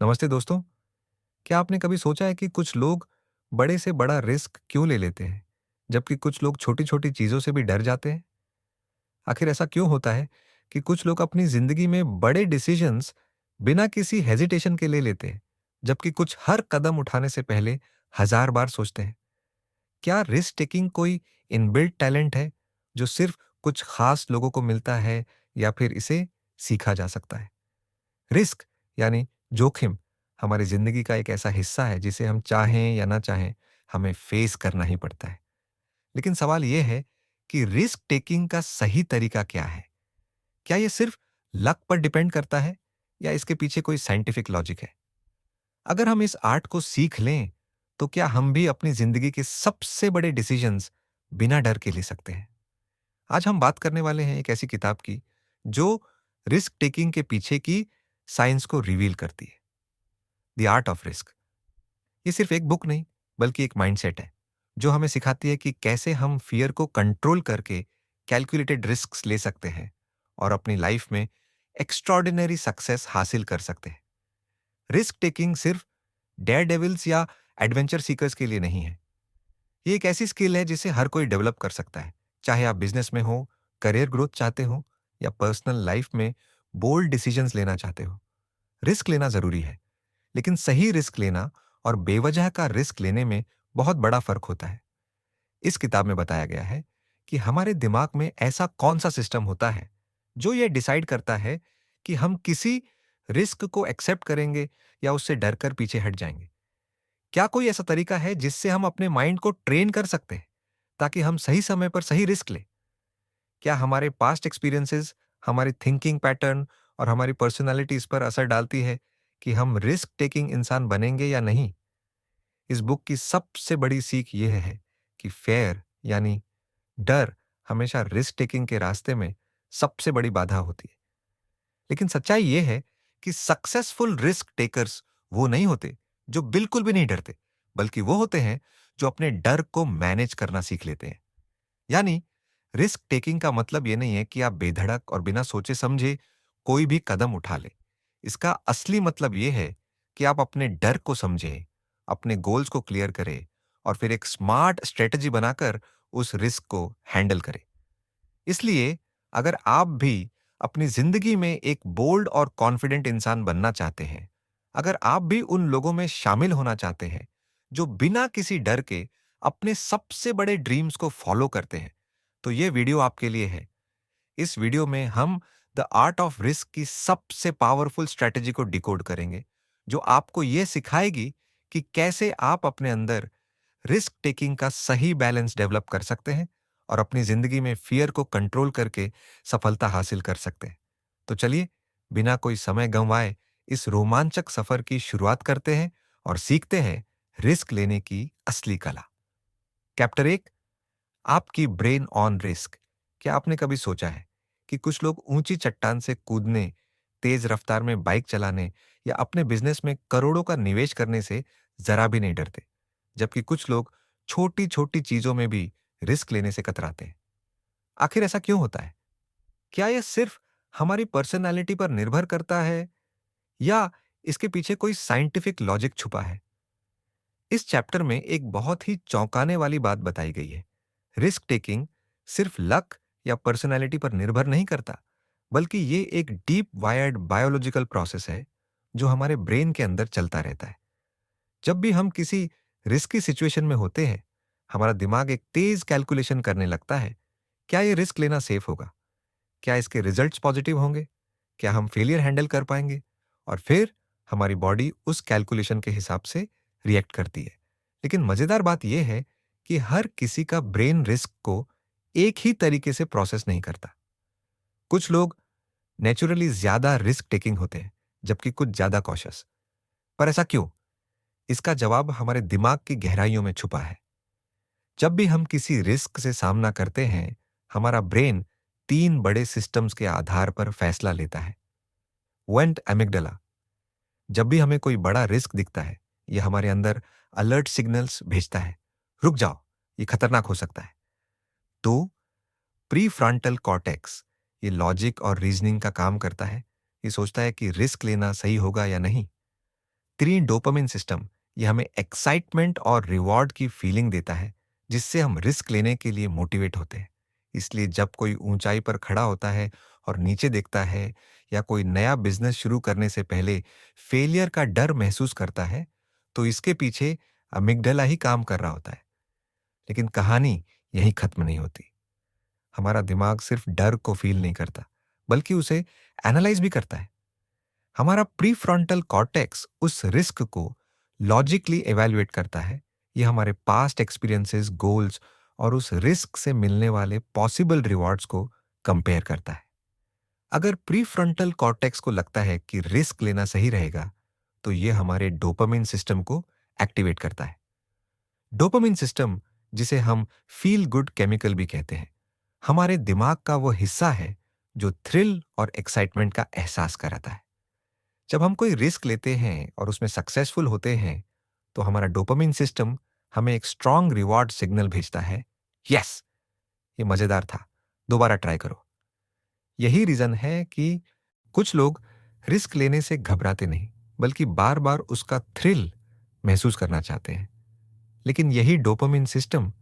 नमस्ते दोस्तों। क्या आपने कभी सोचा है कि कुछ लोग बड़े से बड़ा रिस्क क्यों ले लेते हैं, जबकि कुछ लोग छोटी-छोटी चीज़ों से भी डर जाते हैं? आखिर ऐसा क्यों होता है कि कुछ लोग अपनी ज़िंदगी में बड़े डिसीजंस बिना किसी हेजिटेशन के ले लेते हैं, जबकि कुछ हर कदम उठाने से पहले हज़ार बार सोचते हैं? क्या रिस्क टेकिंग कोई इनबिल्ट टैलेंट है, जो सिर्फ कुछ खास लोगों को मिलता है या फिर इसे सीखा जा सकता है? रिस्क यानी जोखिम हमारी जिंदगी का एक ऐसा हिस्सा है जिसे हम चाहें या ना चाहें हमें फेस करना ही पड़ता है। लेकिन सवाल यह है कि रिस्क टेकिंग का सही तरीका क्या है? क्या यह सिर्फ लक पर डिपेंड करता है या इसके पीछे कोई साइंटिफिक लॉजिक है? अगर हम इस आर्ट को सीख लें तो क्या हम भी अपनी जिंदगी के सबसे बड़े डिसीजंस बिना डर के ले सकते हैं? आज हम बात करने वाले हैं एक ऐसी किताब की जो रिस्क टेकिंग के पीछे की साइंस को रिवील करती है। The art of risk. ये सिर्फ एक बुक नहीं, बल्कि एक माइंडसेट है जो हमें सिखाती है कि कैसे हम फियर को कंट्रोल करके कैलकुलेटेड रिस्क्स ले सकते हैं और अपनी लाइफ में एक्स्ट्रॉर्डिनरी सक्सेस हासिल कर सकते हैं। रिस्क टेकिंग सिर्फ डेयर डेविल्स या एडवेंचर सीकर्स के लिए नहीं है। ये एक ऐसी स्किल है जिसे हर कोई डेवलप कर सकता है, चाहे आप बिजनेस में हो, करियर ग्रोथ चाहते हो या पर्सनल लाइफ में बोल्ड डिसीजंस लेना चाहते हो। रिस्क लेना जरूरी है, लेकिन सही रिस्क लेना और बेवजह का रिस्क लेने में बहुत बड़ा फर्क होता है। इस किताब में बताया गया है कि हमारे दिमाग में ऐसा कौन सा सिस्टम होता है जो ये डिसाइड करता है कि हम किसी रिस्क को एक्सेप्ट करेंगे या उससे डरकर पीछे हट जाएंगे। क्या कोई ऐसा तरीका है जिससे हम अपने माइंड को ट्रेन कर सकते हैं ताकि हम सही समय पर सही रिस्क लें? क्या हमारे पास्ट एक्सपीरियंसेस, हमारी थिंकिंग पैटर्न और हमारी पर्सनालिटी इस पर असर डालती है कि हम रिस्क टेकिंग इंसान बनेंगे या नहीं? इस बुक की सबसे बड़ी सीख यह है कि फेयर यानी डर हमेशा रिस्क टेकिंग के रास्ते में सबसे बड़ी बाधा होती है। लेकिन सच्चाई यह है कि सक्सेसफुल रिस्क टेकर्स वो नहीं होते जो बिल्कुल भी नहीं डरते, बल्कि वो होते हैं जो अपने डर को मैनेज करना सीख लेते हैं। यानी रिस्क टेकिंग का मतलब ये नहीं है कि आप बेधड़क और बिना सोचे समझे कोई भी कदम उठा ले। इसका असली मतलब ये है कि आप अपने डर को समझें, अपने गोल्स को क्लियर करें और फिर एक स्मार्ट स्ट्रेटजी बनाकर उस रिस्क को हैंडल करें। इसलिए अगर आप भी अपनी जिंदगी में एक बोल्ड और कॉन्फिडेंट इंसान बनना चाहते हैं, अगर आप भी उन लोगों में शामिल होना चाहते हैं जो बिना किसी डर के अपने सबसे बड़े ड्रीम्स को फॉलो करते हैं, तो ये वीडियो आपके लिए है। इस वीडियो में हम द आर्ट ऑफ रिस्क की सबसे पावरफुल स्ट्रेटेजी को डिकोड करेंगे, जो आपको यह सिखाएगी कि कैसे आप अपने अंदर रिस्क टेकिंग का सही बैलेंस डेवलप कर सकते हैं और अपनी जिंदगी में फियर को कंट्रोल करके सफलता हासिल कर सकते हैं। तो चलिए, बिना कोई समय गंवाए इस रोमांचक सफर की शुरुआत करते हैं और सीखते हैं रिस्क लेने की असली कला। चैप्टर 1, आपकी ब्रेन ऑन रिस्क। क्या आपने कभी सोचा है कि कुछ लोग ऊंची चट्टान से कूदने, तेज रफ्तार में बाइक चलाने या अपने बिजनेस में करोड़ों का निवेश करने से जरा भी नहीं डरते, जबकि कुछ लोग छोटी छोटी चीजों में भी रिस्क लेने से कतराते हैं? आखिर ऐसा क्यों होता है? क्या यह सिर्फ हमारी पर्सनैलिटी पर निर्भर करता है या इसके पीछे कोई साइंटिफिक लॉजिक छुपा है? इस चैप्टर में एक बहुत ही चौंकाने वाली बात बताई गई है। रिस्क टेकिंग सिर्फ लक या पर्सनैलिटी पर निर्भर नहीं करता, बल्कि ये एक डीप वायर्ड बायोलॉजिकल प्रोसेस है जो हमारे ब्रेन के अंदर चलता रहता है। जब भी हम किसी रिस्की सिचुएशन में होते हैं, हमारा दिमाग एक तेज कैलकुलेशन करने लगता है। क्या ये रिस्क लेना सेफ होगा? क्या इसके रिजल्ट्स पॉजिटिव होंगे? क्या हम फेलियर हैंडल कर पाएंगे? और फिर हमारी बॉडी उस कैलकुलेशन के हिसाब से रिएक्ट करती है। लेकिन मजेदार बात यह है कि हर किसी का ब्रेन रिस्क को एक ही तरीके से प्रोसेस नहीं करता। कुछ लोग नेचुरली ज्यादा रिस्क टेकिंग होते हैं, जबकि कुछ ज्यादा कॉशियस। पर ऐसा क्यों? इसका जवाब हमारे दिमाग की गहराइयों में छुपा है। जब भी हम किसी रिस्क से सामना करते हैं, हमारा ब्रेन तीन बड़े सिस्टम्स के आधार पर फैसला लेता है। Went amygdala. जब भी हमें कोई बड़ा रिस्क दिखता है, यह हमारे अंदर अलर्ट सिग्नल्स भेजता है। रुक जाओ, ये खतरनाक हो सकता है। तो प्री फ्रंटल कॉर्टेक्स, ये लॉजिक और रीजनिंग का काम करता है। ये सोचता है कि रिस्क लेना सही होगा या नहीं। बेहतरीन डोपामिन सिस्टम ये हमें एक्साइटमेंट और रिवॉर्ड की फीलिंग देता है, जिससे हम रिस्क लेने के लिए मोटिवेट होते हैं। इसलिए जब कोई ऊंचाई पर खड़ा होता है और नीचे देखता है, या कोई नया बिजनेस शुरू करने से पहले फेलियर का डर महसूस करता है, तो इसके पीछे अमिगडाला ही काम कर रहा होता है। लेकिन कहानी यहीं खत्म नहीं होती। हमारा दिमाग सिर्फ डर को फील नहीं करता, बल्कि उसे एनालाइज भी करता है। हमारा प्रीफ्रंटल कॉर्टेक्स उस रिस्क को लॉजिकली एवेल्युएट करता है। ये हमारे पास्ट एक्सपीरियंसेस, गोल्स और उस रिस्क से मिलने वाले पॉसिबल रिवॉर्ड्स को कंपेयर करता है। अगर प्रीफ्रंटल कॉर्टेक्स को लगता है कि रिस्क लेना सही रहेगा, तो ये हमारे डोपामिन सिस्टम को एक्टिवेट करता है। डोपामिन सिस्टम, जिसे हम फील गुड केमिकल भी कहते हैं, हमारे दिमाग का वो हिस्सा है जो थ्रिल और एक्साइटमेंट का एहसास कराता है। जब हम कोई रिस्क लेते हैं और उसमें सक्सेसफुल होते हैं, तो हमारा डोपामिन सिस्टम हमें एक स्ट्रांग रिवॉर्ड सिग्नल भेजता है। यस, ये मजेदार था, दोबारा ट्राई करो। यही रीजन है कि कुछ लोग रिस्क लेने से घबराते नहीं, बल्कि बार बार उसका थ्रिल महसूस करना चाहते हैं। लेकिन यही डोपामिन सिस्टम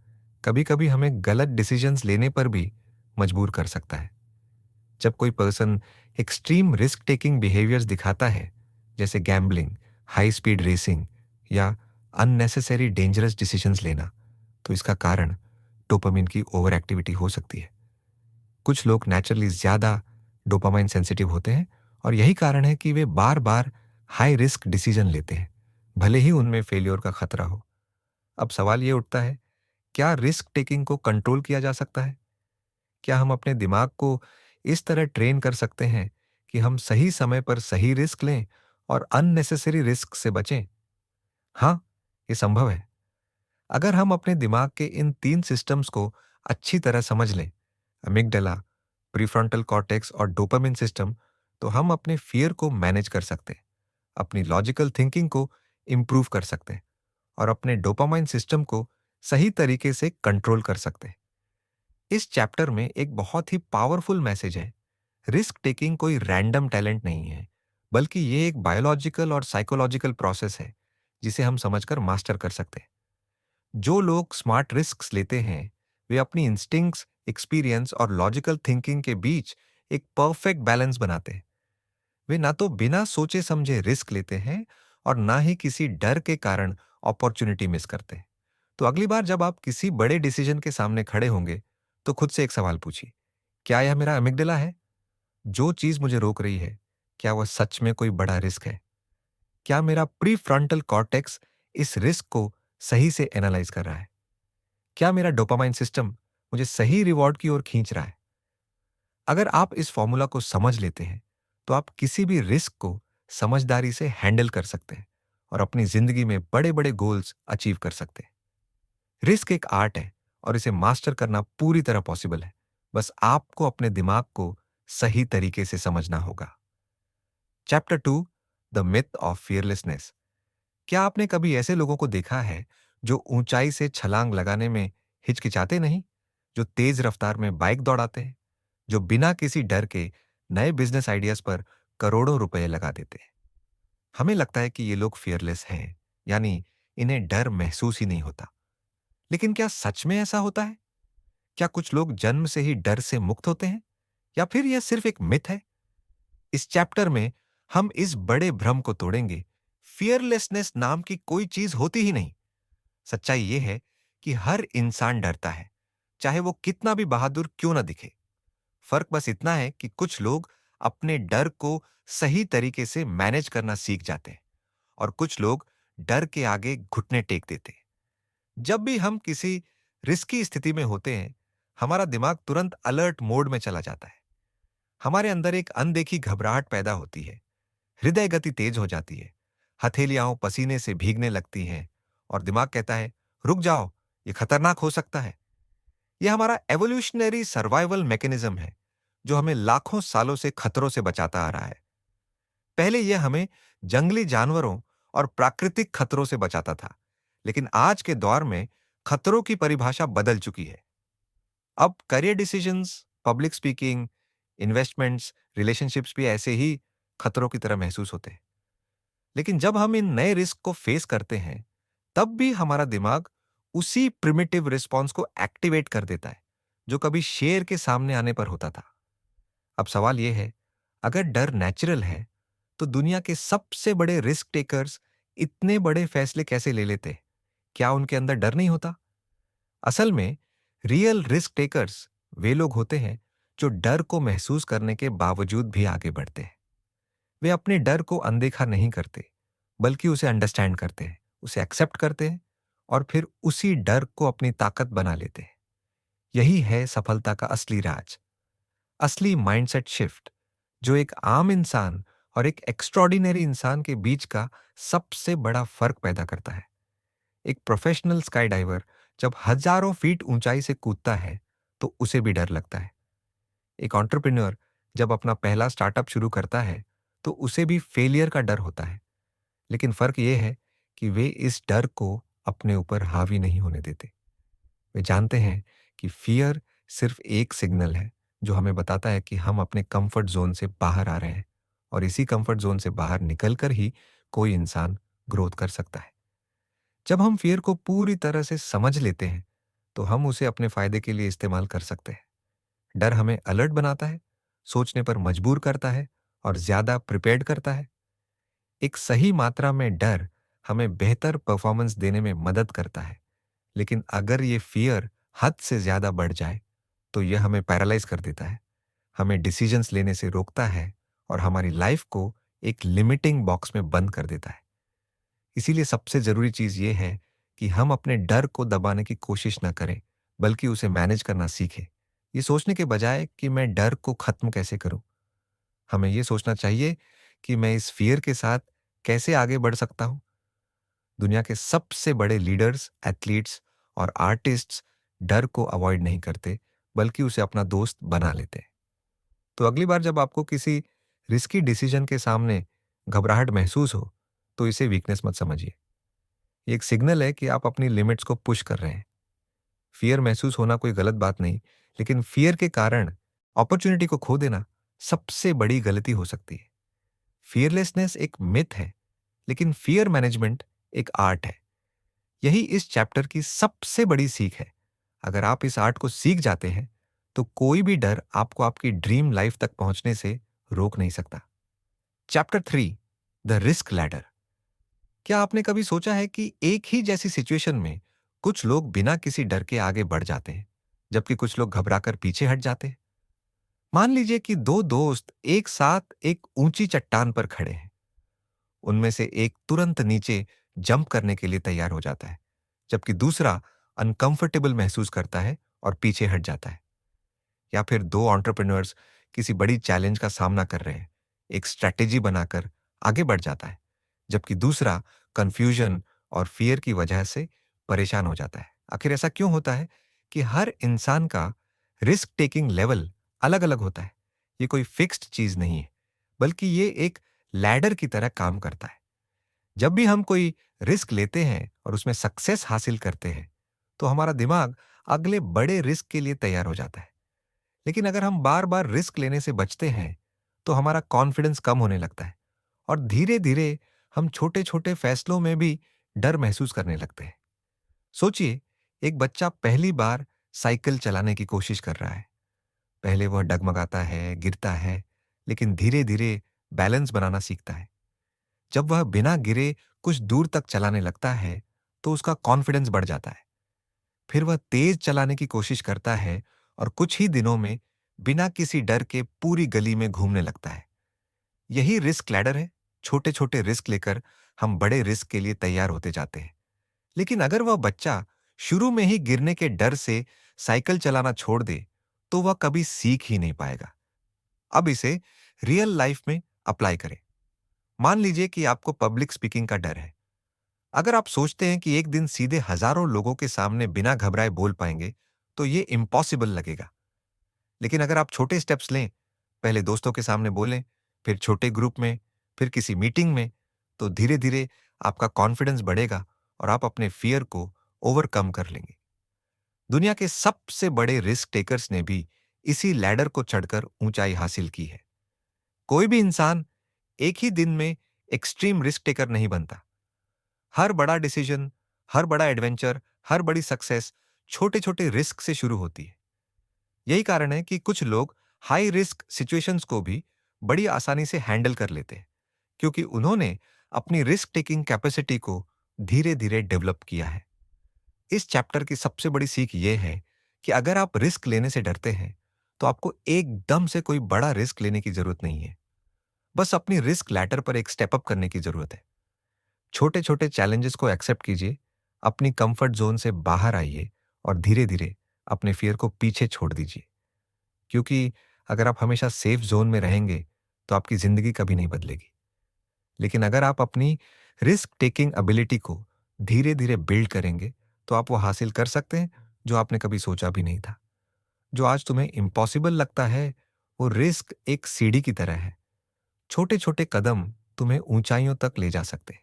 कभी कभी हमें गलत डिसीजंस लेने पर भी मजबूर कर सकता है। जब कोई person extreme risk taking behaviours दिखाता है, जैसे गैम्बलिंग, हाई स्पीड रेसिंग या अननेसेसरी डेंजरस डिसीजंस लेना, तो इसका कारण डोपामिन की ओवर एक्टिविटी हो सकती है। कुछ लोग नेचुरली ज्यादा डोपामाइन सेंसिटिव होते हैं, और यही कारण है कि वे बार बार हाई रिस्क डिसीजन लेते हैं, भले ही उनमें फेलियर का खतरा हो। अब सवाल ये उठता है, क्या रिस्क टेकिंग को कंट्रोल किया जा सकता है? क्या हम अपने दिमाग को इस तरह ट्रेन कर सकते हैं कि हम सही समय पर सही रिस्क लें और अननेसेसरी रिस्क से बचें? हाँ, ये संभव है। अगर हम अपने दिमाग के इन 3 सिस्टम्स को अच्छी तरह समझ लें, अमिगडाला, प्रीफ्रंटल कॉर्टेक्स और डोपामिन सिस्टम, तो हम अपने फियर को मैनेज कर सकते हैं, अपनी लॉजिकल थिंकिंग को इम्प्रूव कर सकते हैं और अपने डोपामाइन सिस्टम को सही तरीके से कंट्रोल कर सकते हैं। इस चैप्टर में एक बहुत ही पावरफुल मैसेज है। रिस्क टेकिंग कोई रैंडम टैलेंट नहीं है, बल्कि ये एक बायोलॉजिकल और साइकोलॉजिकल प्रोसेस है, जिसे हम समझकर मास्टर कर सकते हैं। जो लोग स्मार्ट रिस्क्स लेते हैं, वे अपनी इंस्टिंक्ट्स, एक्सपीरियंस और लॉजिकल थिंकिंग के बीच एक परफेक्ट बैलेंस बनाते हैं। वे ना तो बिना सोचे समझे रिस्क लेते हैं, और ना ही किसी डर के कारण अपॉर्चुनिटी मिस करते हैं। तो अगली बार जब आप किसी बड़े डिसीजन के सामने खड़े होंगे, तो खुद से एक सवाल पूछिए, क्या यह मेरा अमिगडाला है? जो चीज मुझे रोक रही है, क्या वह सच में कोई बड़ा रिस्क है? क्या मेरा प्री फ्रंटल कॉर्टेक्स इस रिस्क को सही से एनालाइज कर रहा है? क्या मेरा डोपामाइन सिस्टम मुझे सही रिवॉर्ड की ओर खींच रहा है? अगर आप इस फॉर्मूला को समझ लेते हैं, तो आप किसी भी रिस्क को समझदारी से हैंडल कर सकते हैं और अपनी जिंदगी में बड़े बड़े गोल्स अचीव कर सकते हैं। रिस्क एक आर्ट है, और इसे मास्टर करना पूरी तरह पॉसिबल है। बस आपको अपने दिमाग को सही तरीके से समझना होगा। Chapter 2, the myth of fearlessness. क्या आपने कभी ऐसे लोगों को देखा है जो ऊंचाई से छलांग लगाने में हिचकिचाते नहीं, जो तेज रफ्तार में बाइक दौड़ाते हैं, जो बिना किसी डर के नए बिजनेस आइडियाज पर करोड़ों रुपए लगा देते हैं? हमें लगता है कि ये लोग फियरलेस हैं, यानी इन्हें डर महसूस ही नहीं होता। लेकिन क्या सच में ऐसा होता है? क्या कुछ लोग जन्म से ही डर से मुक्त होते हैं, या फिर यह सिर्फ एक मिथ है? इस चैप्टर में हम इस बड़े भ्रम को तोड़ेंगे। फियरलेसनेस नाम की कोई चीज होती ही नहीं। सच्चाई यह है कि हर इंसान डरता है, चाहे वो कितना भी बहादुर क्यों ना दिखे। फर्क बस इतना है कि कुछ लोग अपने डर को सही तरीके से मैनेज करना सीख जाते हैं, और कुछ लोग डर के आगे घुटने टेक देते हैं। जब भी हम किसी रिस्की स्थिति में होते हैं, हमारा दिमाग तुरंत अलर्ट मोड में चला जाता है। हमारे अंदर एक अनदेखी घबराहट पैदा होती है, हृदय गति तेज हो जाती है, हथेलियां पसीने से भीगने लगती हैं, और दिमाग कहता है, रुक जाओ, ये खतरनाक हो सकता है। यह हमारा एवोल्यूशनरी सर्वाइवल मैकेनिज्म है, जो हमें लाखों सालों से खतरों से बचाता आ रहा है। पहले यह हमें जंगली जानवरों और प्राकृतिक खतरों से बचाता था, लेकिन आज के दौर में खतरों की परिभाषा बदल चुकी है। अब career decisions, public speaking, investments, relationships भी ऐसे ही खतरों की तरह महसूस होते हैं। लेकिन जब हम इन नए रिस्क को फेस करते हैं, तब भी हमारा दिमाग उसी प्रिमिटिव रिस्पॉन्स को एक्टिवेट कर देता है जो कभी शेर के सामने आने पर होता था। अब सवाल यह है, अगर डर नेचुरल है, तो दुनिया के सबसे बड़े रिस्क टेकर्स इतने बड़े फैसले कैसे ले लेते? क्या उनके अंदर डर नहीं होता? असल में रियल रिस्क टेकर्स वे लोग होते हैं जो डर को महसूस करने के बावजूद भी आगे बढ़ते हैं। वे अपने डर को अनदेखा नहीं करते, बल्कि उसे अंडरस्टैंड करते हैं, उसे एक्सेप्ट करते हैं और फिर उसी डर को अपनी ताकत बना लेते हैं। यही है सफलता का असली राज, असली माइंडसेट शिफ्ट, जो एक आम इंसान और एक एक्स्ट्रॉर्डिनरी इंसान के बीच का सबसे बड़ा फर्क पैदा करता है। एक प्रोफेशनल स्काई डाइवर जब हजारों फीट ऊंचाई से कूदता है, तो उसे भी डर लगता है। एक एंटरप्रेन्योर जब अपना पहला स्टार्टअप शुरू करता है, तो उसे भी फेलियर का डर होता है। लेकिन फर्क यह है कि वे इस डर को अपने ऊपर हावी नहीं होने देते। वे जानते हैं कि फियर सिर्फ एक सिग्नल है जो हमें बताता है कि हम अपने कंफर्ट जोन से बाहर आ रहे हैं, और इसी कंफर्ट जोन से बाहर निकलकर ही कोई इंसान ग्रोथ कर सकता है। जब हम फियर को पूरी तरह से समझ लेते हैं, तो हम उसे अपने फायदे के लिए इस्तेमाल कर सकते हैं। डर हमें अलर्ट बनाता है, सोचने पर मजबूर करता है और ज्यादा प्रिपेयर्ड करता है। एक सही मात्रा में डर हमें बेहतर परफॉर्मेंस देने में मदद करता है, लेकिन अगर ये फियर हद से ज्यादा बढ़ जाए, तो यह हमें पैरालाइज कर देता है, हमें डिसीजंस लेने से रोकता है और हमारी लाइफ को एक लिमिटिंग बॉक्स में बंद कर देता है। इसीलिए सबसे जरूरी चीज ये है कि हम अपने डर को दबाने की कोशिश ना करें, बल्कि उसे मैनेज करना सीखें। ये सोचने के बजाय कि मैं डर को खत्म कैसे करूं, हमें ये सोचना चाहिए कि मैं इस फियर के साथ कैसे आगे बढ़ सकता हूं। दुनिया के सबसे बड़े लीडर्स, एथलीट्स और आर्टिस्ट्स डर को अवॉइड नहीं करते, बल्कि उसे अपना दोस्त बना लेते हैं। तो अगली बार जब आपको किसी रिस्की डिसीजन के सामने घबराहट महसूस हो, तो इसे वीकनेस मत समझिए। ये एक सिग्नल है कि आप अपनी लिमिट्स को पुश कर रहे हैं। फियर महसूस होना कोई गलत बात नहीं, लेकिन फियर के कारण अपॉर्चुनिटी को खो देना सबसे बड़ी गलती हो सकती है। फियरलेसनेस एक मिथ है, लेकिन फियर मैनेजमेंट एक आर्ट है। यही इस चैप्टर की सबसे बड़ी सीख है। अगर आप इस आर्ट को सीख जाते हैं, तो कोई भी डर आपको आपकी ड्रीम लाइफ तक पहुंचने से रोक नहीं सकता। Chapter 3, the risk ladder. क्या आपने कभी सोचा है कि एक ही जैसी सिचुएशन में कुछ लोग बिना किसी डर के आगे बढ़ जाते हैं, जबकि कुछ लोग घबराकर पीछे हट जाते हैं? मान लीजिए कि दो दोस्त एक साथ एक ऊंची चट्टान पर खड़े हैं। उनमें से एक तुरंत नीचे जंप करने के लिए तैयार हो जाता है, जबकि दूसरा अनकंफर्टेबल महसूस करता है और पीछे हट जाता है। या फिर दो एंटरप्रेन्योर्स किसी बड़ी चैलेंज का सामना कर रहे हैं, एक स्ट्रैटेजी बनाकर आगे बढ़ जाता है, जबकि दूसरा कंफ्यूजन और फियर की वजह से परेशान हो जाता है। आखिर ऐसा क्यों होता है कि हर इंसान का रिस्क टेकिंग लेवल अलग अलग होता है? ये कोई फिक्स्ड चीज नहीं है, बल्कि ये एक लैडर की तरह काम करता है। जब भी हम कोई रिस्क लेते हैं और उसमें सक्सेस हासिल करते हैं, तो हमारा दिमाग अगले बड़े रिस्क के लिए तैयार हो जाता है। लेकिन अगर हम बार बार रिस्क लेने से बचते हैं, तो हमारा कॉन्फिडेंस कम होने लगता है और धीरे धीरे हम छोटे छोटे फैसलों में भी डर महसूस करने लगते हैं। सोचिए, एक बच्चा पहली बार साइकिल चलाने की कोशिश कर रहा है। पहले वह डगमगाता है, गिरता है, लेकिन धीरे धीरे बैलेंस बनाना सीखता है। जब वह बिना गिरे कुछ दूर तक चलाने लगता है, तो उसका कॉन्फिडेंस बढ़ जाता है। फिर वह तेज चलाने की कोशिश करता है और कुछ ही दिनों में बिना किसी डर के पूरी गली में घूमने लगता है। यही रिस्क लैडर है। छोटे छोटे रिस्क लेकर हम बड़े रिस्क के लिए तैयार होते जाते हैं। लेकिन अगर वह बच्चा शुरू में ही गिरने के डर से साइकिल चलाना छोड़ दे, तो वह कभी सीख ही नहीं पाएगा। अब इसे रियल लाइफ में अप्लाई करें। मान लीजिए कि आपको पब्लिक स्पीकिंग का डर है। अगर आप सोचते हैं कि एक दिन सीधे हजारों लोगों के सामने बिना घबराए बोल पाएंगे, तो ये इम्पॉसिबल लगेगा। लेकिन अगर आप छोटे स्टेप्स लें, पहले दोस्तों के सामने बोलें, फिर छोटे ग्रुप में, फिर किसी मीटिंग में, तो धीरे धीरे आपका कॉन्फिडेंस बढ़ेगा और आप अपने फियर को ओवरकम कर लेंगे। दुनिया के सबसे बड़े रिस्क टेकर्स ने भी इसी लैडर को चढ़कर ऊंचाई हासिल की है। कोई भी इंसान एक ही दिन में एक्सट्रीम रिस्क टेकर नहीं बनता। हर बड़ा डिसीजन, हर बड़ा एडवेंचर, हर बड़ी सक्सेस छोटे-छोटे रिस्क से शुरू होती है। यही कारण है कि कुछ लोग हाई रिस्क सिचुएशंस को भी बड़ी आसानी से हैंडल कर लेते हैं, क्योंकि उन्होंने अपनी रिस्क टेकिंग कैपेसिटी को धीरे-धीरे डेवलप किया है। इस चैप्टर की सबसे बड़ी सीख यह है कि अगर आप रिस्क लेने से डरते हैं, तो आपको एकदम से कोई बड़ा रिस्क लेने की जरूरत नहीं है। बस अपनी रिस्क लैडर पर एक स्टेप अप करने की जरूरत है। छोटे-छोटे चैलेंजेस को एक्सेप्ट कीजिए, अपनी कंफर्ट जोन से बाहर आइए और धीरे-धीरे अपने फियर को पीछे छोड़ दीजिए। क्योंकि अगर आप हमेशा सेफ जोन में रहेंगे, तो आपकी जिंदगी कभी नहीं बदलेगी। लेकिन अगर आप अपनी रिस्क टेकिंग एबिलिटी को धीरे-धीरे बिल्ड करेंगे, तो आप वो हासिल कर सकते हैं जो आपने कभी सोचा भी नहीं था। जो आज तुम्हें इम्पॉसिबल लगता है, वो रिस्क एक सीढ़ी की तरह है। छोटे-छोटे कदम तुम्हें ऊंचाइयों तक ले जा सकते हैं।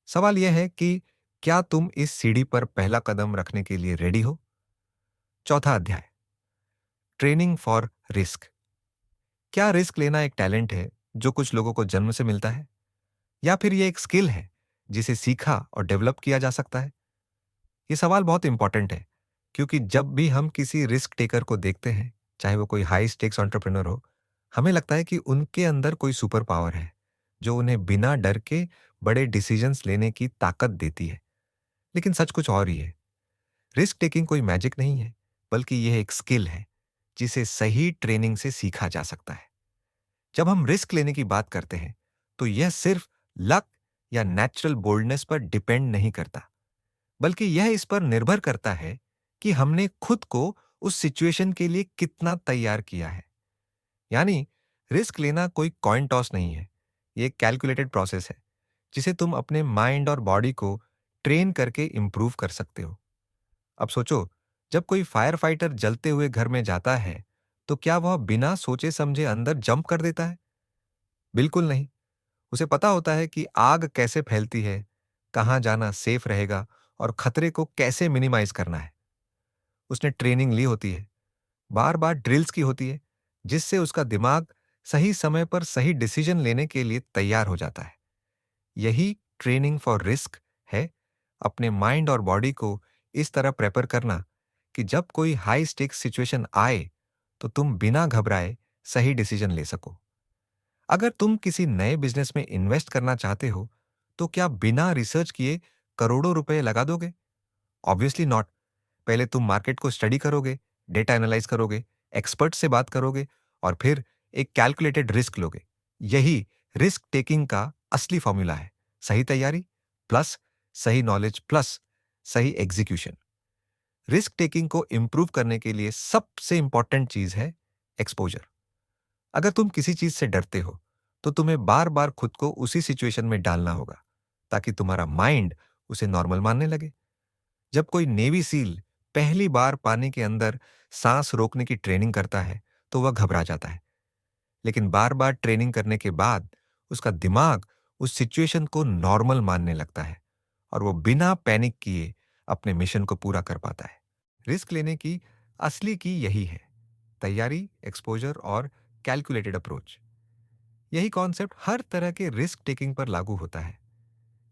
सवाल यह है कि क्या तुम इस सीढ़ी पर पहला कदम रखने के लिए रेडी हो? चौथा अध्याय, ट्रेनिंग फॉर रिस्क। क्या रिस्क लेना एक टैलेंट है जो कुछ लोगों को जन्म से मिलता है, या फिर ये एक स्किल है जिसे सीखा और डेवलप किया जा सकता है? ये सवाल बहुत इंपॉर्टेंट है, क्योंकि जब भी हम किसी रिस्क टेकर को देखते हैं, चाहे वो कोई हाई स्टेक्स एंटरप्रेन्योर हो, हमें लगता है कि उनके अंदर कोई सुपर पावर है जो उन्हें बिना डर के बड़े डिसीजंस लेने की ताकत देती है। लेकिन सच कुछ और ही है। रिस्क टेकिंग कोई मैजिक नहीं है, बल्कि यह एक स्किल है जिसे सही ट्रेनिंग से सीखा जा सकता है। जब हम रिस्क लेने की बात करते हैं, तो यह सिर्फ लक या नेचुरल बोल्डनेस पर डिपेंड नहीं करता, बल्कि यह इस पर निर्भर करता है कि हमने खुद को उस सिचुएशन के लिए कितना तैयार किया है। यानी रिस्क लेना कोई कॉइन टॉस नहीं है, ये एक कैलकुलेटेड प्रोसेस है जिसे तुम अपने माइंड और बॉडी को ट्रेन करके इंप्रूव कर सकते हो। अब सोचो, जब कोई फायर फाइटर जलते हुए घर में जाता है, तो क्या वह बिना सोचे समझे अंदर जंप कर देता है? बिल्कुल नहीं। उसे पता होता है कि आग कैसे फैलती है, कहाँ जाना सेफ रहेगा और खतरे को कैसे मिनिमाइज करना है। उसने ट्रेनिंग ली होती है, बार बार ड्रिल्स की होती है, जिससे उसका दिमाग सही समय पर सही डिसीजन लेने के लिए तैयार हो जाता है। यही ट्रेनिंग फॉर रिस्क है, अपने माइंड और बॉडी को इस तरह प्रेपर करना कि जब कोई हाई स्टेक्स सिचुएशन आए, तो तुम बिना घबराए सही डिसीजन ले सको। अगर तुम किसी नए बिजनेस में इन्वेस्ट करना चाहते हो, तो क्या बिना रिसर्च किए करोड़ों रुपए लगा दोगे? Obviously not. पहले तुम मार्केट को स्टडी करोगे, डेटा एनालाइज करोगे, एक्सपर्ट से बात करोगे और फिर एक कैलकुलेटेड रिस्क लोगे। यही रिस्क टेकिंग का असली फॉर्मूला है। सही तैयारी प्लस सही नॉलेज प्लस सही एग्जीक्यूशन। रिस्क टेकिंग को इंप्रूव करने के लिए सबसे इंपॉर्टेंट चीज है एक्सपोजर। अगर तुम किसी चीज से डरते हो, तो तुम्हें बार बार खुद को उसी सिचुएशन में डालना होगा, ताकि तुम्हारा माइंड उसे नॉर्मल मानने लगे। जब कोई नेवी सील पहली बार पानी के अंदर सांस रोकने की ट्रेनिंग करता है, तो वह घबरा जाता है। लेकिन बार बार ट्रेनिंग करने के बाद उसका दिमाग उस सिचुएशन को नॉर्मल मानने लगता है और वो बिना पैनिक किए अपने मिशन को पूरा कर पाता है। रिस्क लेने की असली की यही है, तैयारी, एक्सपोजर और कैलकुलेटेड अप्रोच। यही कॉन्सेप्ट हर तरह के रिस्क टेकिंग पर लागू होता है।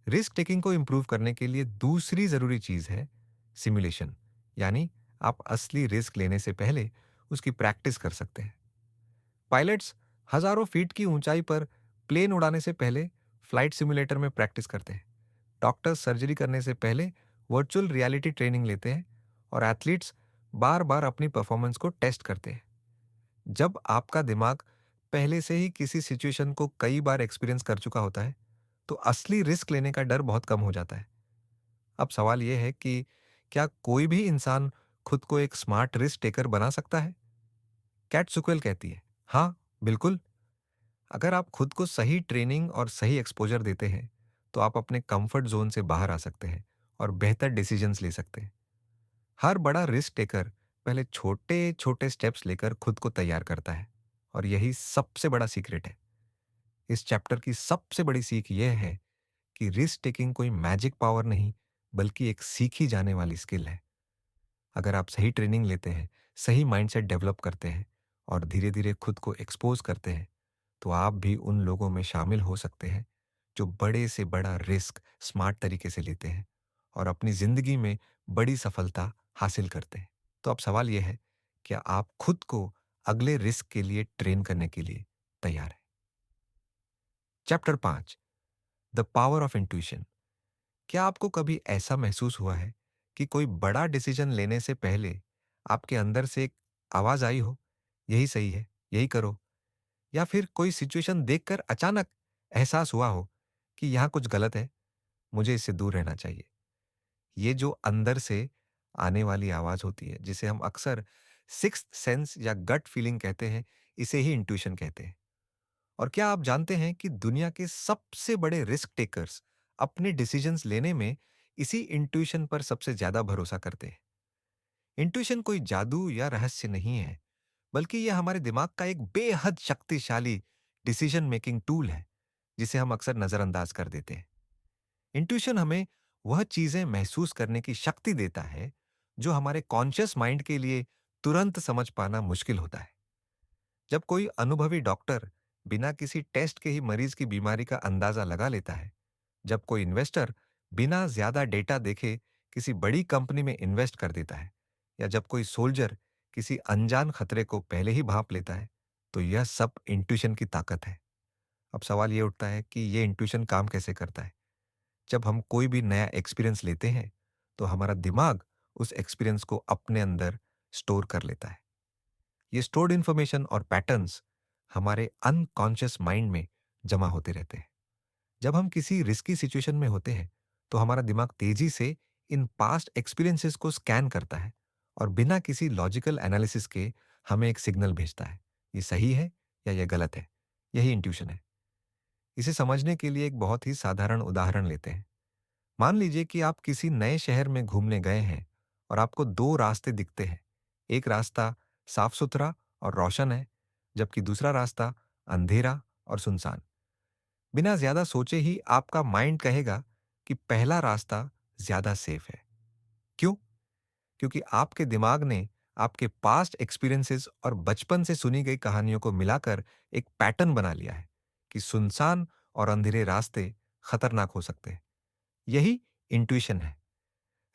रिस्क टेकिंग को इंप्रूव करने के लिए दूसरी जरूरी चीज है सिमुलेशन, यानी आप असली रिस्क लेने से पहले उसकी प्रैक्टिस कर सकते हैं। पायलट्स हजारों फीट की ऊंचाई पर प्लेन उड़ाने से पहले फ्लाइट सिमुलेटर में प्रैक्टिस करते हैं। डॉक्टर्स सर्जरी करने से पहले वर्चुअल रियलिटी ट्रेनिंग लेते हैं और एथलीट्स बार बार अपनी परफॉर्मेंस को टेस्ट करते हैं। जब आपका दिमाग पहले से ही किसी सिचुएशन को कई बार एक्सपीरियंस कर चुका होता है, तो असली रिस्क लेने का डर बहुत कम हो जाता है। अब सवाल यह है कि क्या कोई भी इंसान खुद को एक स्मार्ट रिस्क टेकर बना सकता है? कैट सुक्वेल कहती है, हाँ, बिल्कुल। अगर आप खुद को सही ट्रेनिंग और सही एक्सपोजर देते हैं, तो आप अपने कंफर्ट जोन से बाहर आ सकते हैं और बेहतर डिसीजंस ले सकते हैं। हर बड़ा रिस्क टेकर पहले छोटे छोटे स्टेप्स लेकर खुद को तैयार करता है, और यही सबसे बड़ा सीक्रेट है। इस चैप्टर की सबसे बड़ी सीख यह है कि रिस्क टेकिंग कोई मैजिक पावर नहीं, बल्कि एक सीखी जाने वाली स्किल है। अगर आप सही ट्रेनिंग लेते हैं, सही माइंडसेट डेवलप करते हैं और धीरे धीरे खुद को एक्सपोज करते हैं, तो आप भी उन लोगों में शामिल हो सकते हैं जो बड़े से बड़ा रिस्क स्मार्ट तरीके से लेते हैं और अपनी जिंदगी में बड़ी सफलता हासिल करते हैं। तो अब सवाल यह है, क्या आप खुद को अगले रिस्क के लिए ट्रेन करने के लिए तैयार हैं? Chapter 5, the power of intuition. क्या आपको कभी ऐसा महसूस हुआ है कि कोई बड़ा डिसीजन लेने से पहले आपके अंदर से एक आवाज आई हो, यही सही है, यही करो, या फिर कोई सिचुएशन देखकर अचानक एहसास हुआ हो कि यहां कुछ गलत है, मुझे इससे दूर रहना चाहिए? ये जो अंदर से आने वाली आवाज होती है, जिसे हम अक्सर सिक्स्थ सेंस या गट फीलिंग कहते हैं, इसे ही इंट्यूशन कहते हैं। और क्या आप जानते हैं कि दुनिया के सबसे बड़े रिस्क टेकर्स अपने डिसीजंस लेने में इसी इंट्यूशन पर सबसे ज्यादा भरोसा करते हैं? इंट्यूशन कोई जादू या रहस्य नहीं है, बल्कि यह हमारे दिमाग का एक बेहद शक्तिशाली डिसीजन मेकिंग टूल है, जिसे हम अक्सर नजरअंदाज कर देते हैं। इंट्यूशन हमें वह चीजें महसूस करने की शक्ति देता है जो हमारे कॉन्शियस माइंड के लिए तुरंत समझ पाना मुश्किल होता है। जब कोई अनुभवी डॉक्टर बिना किसी टेस्ट के ही मरीज की बीमारी का अंदाजा लगा लेता है, जब कोई इन्वेस्टर बिना ज्यादा डेटा देखे किसी बड़ी कंपनी में इन्वेस्ट कर देता है, या जब कोई सोल्जर किसी अनजान खतरे को पहले ही भांप लेता है, तो यह सब इंट्यूशन की ताकत है। अब सवाल यह उठता है कि यह इंट्यूशन काम कैसे करता है? जब हम कोई भी नया एक्सपीरियंस लेते हैं, तो हमारा दिमाग उस एक्सपीरियंस को अपने अंदर स्टोर कर लेता है। ये स्टोर्ड इंफॉर्मेशन और पैटर्न्स हमारे अनकॉन्शियस माइंड में जमा होते रहते हैं। जब हम किसी रिस्की सिचुएशन में होते हैं, तो हमारा दिमाग तेजी से इन पास्ट एक्सपीरियंसेस को स्कैन करता है और बिना किसी लॉजिकल एनालिसिस के हमें एक सिग्नल भेजता है, ये सही है या यह गलत है। यही इंट्यूशन है। इसे समझने के लिए एक बहुत ही साधारण उदाहरण लेते हैं। मान लीजिए कि आप किसी नए शहर में घूमने गए हैं और आपको दो रास्ते दिखते हैं। एक रास्ता साफ सुथरा और रोशन है, जबकि दूसरा रास्ता अंधेरा और सुनसान। बिना ज्यादा सोचे ही आपका माइंड कहेगा कि पहला रास्ता ज्यादा सेफ है। क्यों? क्योंकि आपके दिमाग ने आपके पास्ट एक्सपीरियंसेस और बचपन से सुनी गई कहानियों को मिलाकर एक पैटर्न बना लिया है कि सुनसान और अंधेरे रास्ते खतरनाक हो सकते हैं। यही इंट्यूशन है।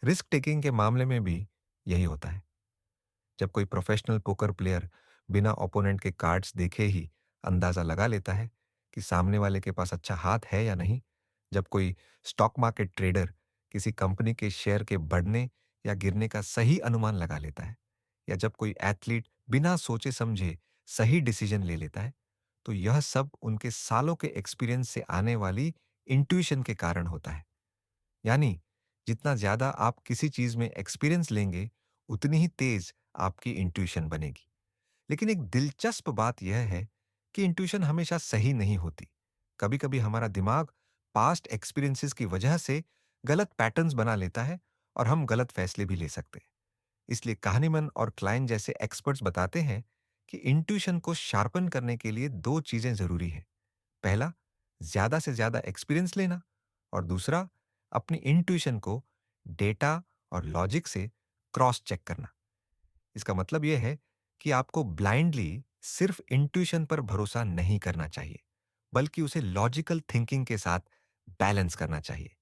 रिस्क टेकिंग के मामले में भी यही होता है। जब कोई प्रोफेशनल पोकर प्लेयर बिना ओपोनेंट के कार्ड्स देखे ही अंदाजा लगा लेता है कि सामने वाले के पास अच्छा हाथ है या नहीं, जब कोई स्टॉक मार्केट ट्रेडर किसी कंपनी के शेयर के बढ़ने या गिरने का सही अनुमान लगा लेता है, या जब कोई एथलीट बिना सोचे समझे सही डिसीजन ले लेता है, तो यह सब उनके सालों के एक्सपीरियंस से आने वाली इंट्यूशन के कारण होता है। यानी जितना ज्यादा आप किसी चीज में एक्सपीरियंस लेंगे, उतनी ही तेज आपकी इंट्यूशन बनेगी। लेकिन एक दिलचस्प बात यह है कि इंट्यूशन हमेशा सही नहीं होती। कभी कभी हमारा दिमाग पास्ट एक्सपीरियंसेस की वजह से गलत पैटर्न्स बना लेता है और हम गलत फैसले भी ले सकते हैं। इसलिए कहानीमन और क्लाइन जैसे एक्सपर्ट्स बताते हैं कि इंट्यूशन को शार्पन करने के लिए दो चीजें जरूरी हैं। पहला, ज्यादा से ज्यादा एक्सपीरियंस लेना, और दूसरा, अपनी इंट्यूशन को डेटा और लॉजिक से क्रॉस चेक करना। इसका मतलब यह है कि आपको ब्लाइंडली सिर्फ इंट्यूशन पर भरोसा नहीं करना चाहिए, बल्कि उसे लॉजिकल थिंकिंग के साथ बैलेंस करना चाहिए।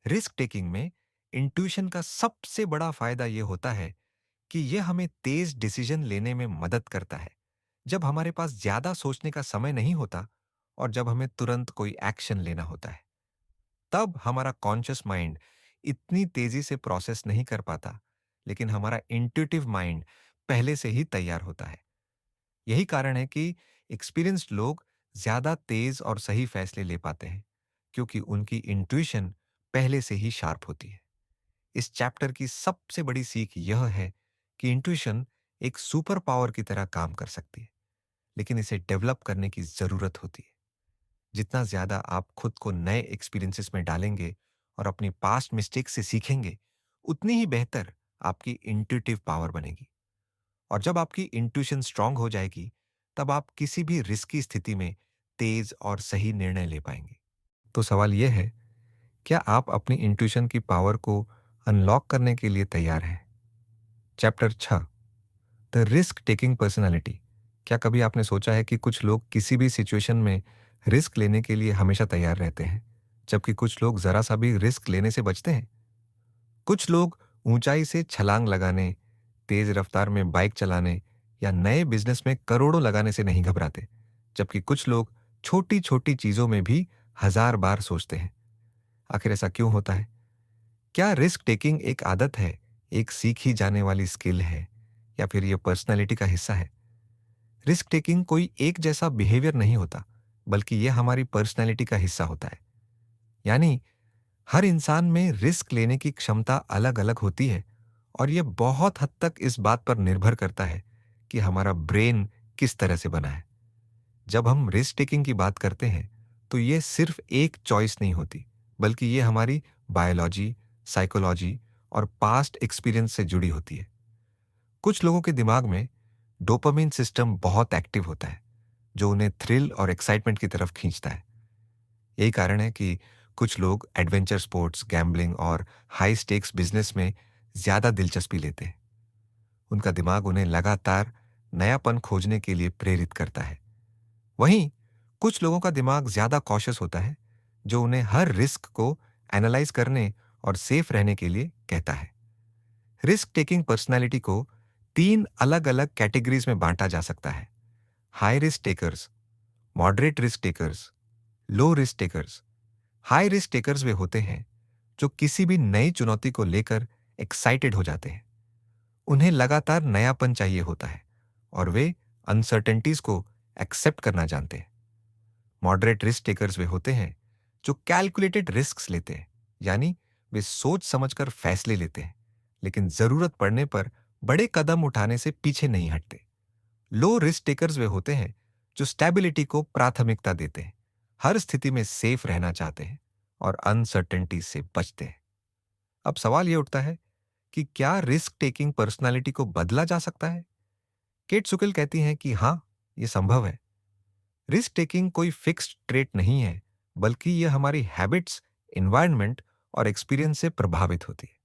रिस्क टेकिंग में इंट्यूशन का सबसे बड़ा फायदा यह होता है कि यह हमें तेज डिसीजन लेने में मदद करता है, जब हमारे पास ज्यादा सोचने का समय नहीं होता और जब हमें तुरंत कोई एक्शन लेना होता है। तब हमारा कॉन्शियस माइंड इतनी तेजी से प्रोसेस नहीं कर पाता, लेकिन हमारा इंट्यूटिव माइंड पहले से ही तैयार होता है। यही कारण है कि एक्सपीरियंस्ड लोग ज्यादा तेज और सही फैसले ले पाते हैं, क्योंकि उनकी इंट्यूशन पहले से ही शार्प होती है। इस चैप्टर की सबसे बड़ी सीख यह है कि इंट्यूशन एक सुपर पावर की तरह काम कर सकती है, लेकिन इसे डेवलप करने की जरूरत होती है। जितना ज्यादा आप खुद को नए एक्सपीरियंसेस में डालेंगे और अपनी पास्ट मिस्टेक से सीखेंगे, उतनी ही बेहतर आपकी इंट्यूटिव पावर बनेगी। और जब आपकी इंट्यूशन स्ट्रांग हो जाएगी, तब आप किसी भी रिस्की स्थिति में तेज और सही निर्णय ले पाएंगे। तो सवाल यह है, क्या आप अपनी इंट्यूशन की पावर को अनलॉक करने के लिए तैयार हैं? Chapter 6, the risk taking personality. क्या कभी आपने सोचा है कि कुछ लोग किसी भी सिचुएशन में रिस्क लेने के लिए हमेशा तैयार रहते हैं, जबकि कुछ लोग जरा सा भी रिस्क लेने से बचते हैं। कुछ लोग ऊंचाई से छलांग लगाने, तेज रफ्तार में बाइक चलाने या नए बिजनेस में करोड़ों लगाने से नहीं घबराते, जबकि कुछ लोग छोटी छोटी चीजों में भी हजार बार सोचते हैं। आखिर ऐसा क्यों होता है? क्या रिस्क टेकिंग एक आदत है, एक सीखी जाने वाली स्किल है, या फिर यह पर्सनैलिटी का हिस्सा है? रिस्क टेकिंग कोई एक जैसा बिहेवियर नहीं होता, बल्कि यह हमारी पर्सनैलिटी का हिस्सा होता है। यानी हर इंसान में रिस्क लेने की क्षमता अलग अलग होती है, और यह बहुत हद तक इस बात पर निर्भर करता है कि हमारा ब्रेन किस तरह से बना है। जब हम रिस्क टेकिंग की बात करते हैं, तो यह सिर्फ एक चॉइस नहीं होती, बल्कि यह हमारी बायोलॉजी, साइकोलॉजी और पास्ट एक्सपीरियंस से जुड़ी होती है। कुछ लोगों के दिमाग में डोपामिन सिस्टम बहुत एक्टिव होता है, जो उन्हें थ्रिल और एक्साइटमेंट की तरफ खींचता है। यही कारण है कि कुछ लोग एडवेंचर स्पोर्ट्स, गैम्बलिंग और हाई स्टेक्स बिजनेस में ज्यादा दिलचस्पी लेते हैं। उनका दिमाग उन्हें लगातार नयापन खोजने के लिए प्रेरित करता है। वहीं कुछ लोगों का दिमाग ज्यादा कॉशियस होता है, जो उन्हें हर रिस्क को एनालाइज करने और सेफ रहने के लिए कहता है। रिस्क टेकिंग पर्सनालिटी को 3 अलग अलग कैटेगरीज में बांटा जा सकता है: high risk takers, moderate risk takers, low risk takers. High risk takers वे होते हैं जो किसी भी नई चुनौती को लेकर एक्साइटेड हो जाते हैं। उन्हें लगातार नयापन चाहिए होता है, और वे अनसर्टेनिटीज को एक्सेप्ट करना जानते हैं। मॉडरेट रिस्क टेकर्स वे होते हैं जो कैलकुलेटेड रिस्क्स लेते हैं, यानी वे सोच समझकर फैसले लेते हैं, लेकिन जरूरत पड़ने पर बड़े कदम उठाने से पीछे नहीं हटते। लो रिस्क टेकर्स वे होते हैं जो स्टेबिलिटी को प्राथमिकता देते हैं, हर स्थिति में सेफ रहना चाहते हैं और अनसर्टेनिटी से बचते हैं। अब सवाल यह उठता है कि क्या रिस्क टेकिंग पर्सनालिटी को बदला जा सकता है? केट सुकिल कहती हैं कि हाँ, यह संभव है। रिस्क टेकिंग कोई फिक्स्ड ट्रेट नहीं है, बल्कि यह हमारी हैबिट्स, एनवायरनमेंट और एक्सपीरियंस से प्रभावित होती है।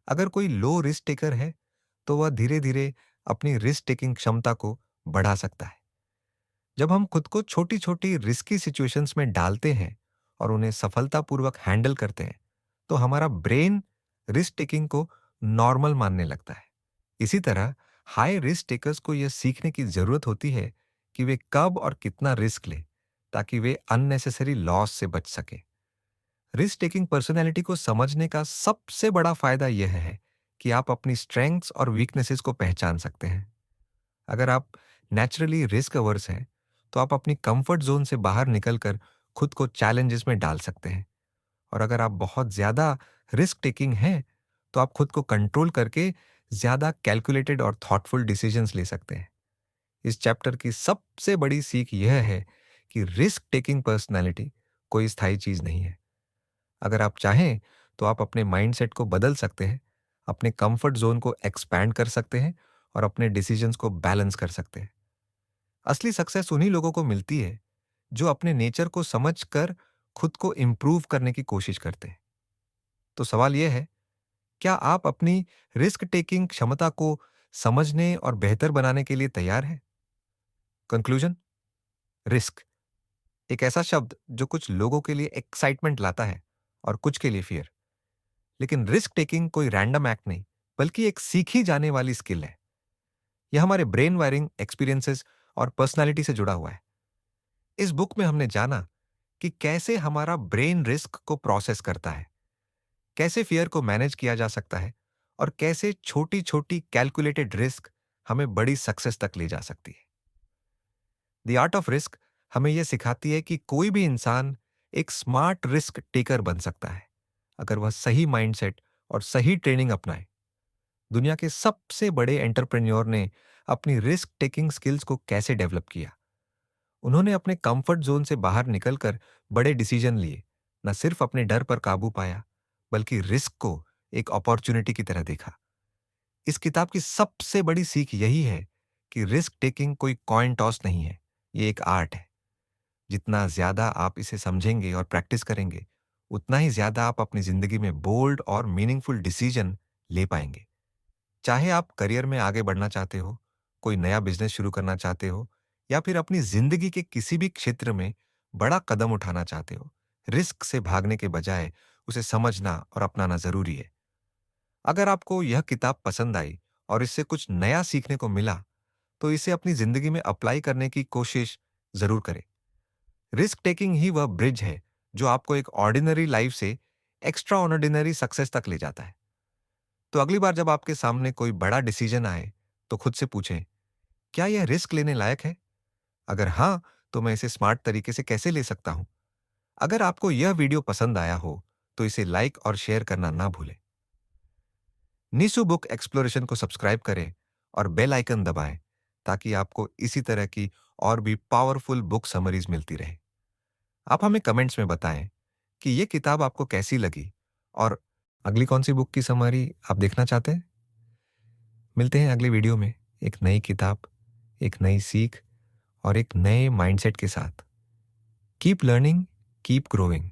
अगर कोई लो रिस्क टेकर है, तो वह धीरे धीरे अपनी रिस्क टेकिंग क्षमता को बढ़ा सकता है। जब हम खुद को छोटी छोटी रिस्की सिचुएशंस में डालते हैं और उन्हें सफलतापूर्वक हैंडल करते हैं, तो हमारा ब्रेन रिस्क टेकिंग को नॉर्मल मानने लगता है। इसी तरह हाई रिस्क टेकर्स को यह सीखने की जरूरत होती है कि वे कब और कितना रिस्क लें, ताकि वे अननेसेसरी लॉस से बच सके। रिस्क टेकिंग पर्सनैलिटी को समझने का सबसे बड़ा फायदा यह है कि आप अपनी स्ट्रेंग्थ्स और वीकनेसेस को पहचान सकते हैं। अगर आप नेचुरली रिस्क अवर्स हैं, तो आप अपनी कंफर्ट जोन से बाहर निकलकर खुद को चैलेंजेस में डाल सकते हैं। और अगर आप बहुत ज्यादा रिस्क टेकिंग हैं, तो आप खुद को कंट्रोल करके ज्यादा कैलकुलेटेड और थॉटफुल डिसीजंस ले सकते हैं। इस चैप्टर की सबसे बड़ी सीख यह है कि रिस्क टेकिंग पर्सनैलिटी कोई स्थायी चीज नहीं है। अगर आप चाहें, तो आप अपने माइंडसेट को बदल सकते हैं, अपने कंफर्ट जोन को एक्सपैंड कर सकते हैं और अपने डिसीजंस को बैलेंस कर सकते हैं। असली सक्सेस उन्हीं लोगों को मिलती है जो अपने नेचर को समझकर खुद को इम्प्रूव करने की कोशिश करते हैं। तो सवाल यह है, क्या आप अपनी रिस्क टेकिंग क्षमता को समझने और बेहतर बनाने के लिए तैयार हैं? कंक्लूजन: रिस्क एक ऐसा शब्द जो कुछ लोगों के लिए एक्साइटमेंट लाता है और कुछ के लिए फियर। लेकिन रिस्क टेकिंग कोई रैंडम एक्ट नहीं, बल्कि एक सीखी जाने वाली स्किल है। यह हमारे ब्रेन वायरिंग, एक्सपीरियंसेस और पर्सनालिटी से जुड़ा हुआ है। इस बुक में हमने जाना कि कैसे हमारा ब्रेन रिस्क को प्रोसेस करता है, कैसे फियर को मैनेज किया जा सकता है, और कैसे छोटी छोटी कैलकुलेटेड रिस्क हमें बड़ी सक्सेस तक ले जा सकती है। द आर्ट ऑफ रिस्क हमें यह सिखाती है कि कोई भी इंसान एक स्मार्ट रिस्क टेकर बन सकता है, अगर वह सही माइंडसेट और सही ट्रेनिंग अपनाए। दुनिया के सबसे बड़े एंटरप्रेन्योर ने अपनी रिस्क टेकिंग स्किल्स को कैसे डेवलप किया? उन्होंने अपने कंफर्ट जोन से बाहर निकलकर बड़े डिसीजन लिए, न सिर्फ अपने डर पर काबू पाया, बल्कि रिस्क को एक अपॉर्चुनिटी की तरह देखा। इस किताब की सबसे बड़ी सीख यही है कि रिस्क टेकिंग कोई कॉइन टॉस नहीं है, ये एक आर्ट है। जितना ज्यादा आप इसे समझेंगे और प्रैक्टिस करेंगे, उतना ही ज्यादा आप अपनी जिंदगी में बोल्ड और मीनिंगफुल डिसीजन ले पाएंगे। चाहे आप करियर में आगे बढ़ना चाहते हो, कोई नया बिजनेस शुरू करना चाहते हो, या फिर अपनी जिंदगी के किसी भी क्षेत्र में बड़ा कदम उठाना चाहते हो, रिस्क से भागने के बजाय उसे समझना और अपनाना ज़रूरी है। अगर आपको यह किताब पसंद आई और इससे कुछ नया सीखने को मिला, तो इसे अपनी ज़िंदगी में अप्लाई करने की कोशिश ज़रूर करें। रिस्क टेकिंग ही वह ब्रिज है जो आपको एक ऑर्डिनरी लाइफ से एक्स्ट्रा ऑर्डिनरी सक्सेस तक ले जाता है। तो अगली बार जब आपके सामने कोई बड़ा डिसीजन आए, तो खुद से पूछें, क्या यह रिस्क लेने लायक है? अगर हाँ, तो मैं इसे स्मार्ट तरीके से कैसे ले सकता हूं? अगर आपको यह वीडियो पसंद आया हो, तो इसे लाइक और शेयर करना ना भूलें। नीसू बुक एक्सप्लोरेशन को सब्सक्राइब करें और बेल आइकन दबाएं, ताकि आपको इसी तरह की और भी पावरफुल बुक समरीज मिलती रहे। आप हमें कमेंट्स में बताएं कि ये किताब आपको कैसी लगी और अगली कौन सी बुक की समरी आप देखना चाहते हैं। मिलते हैं अगली वीडियो में एक नई किताब, एक नई सीख और एक नए माइंडसेट के साथ। Keep learning, keep growing.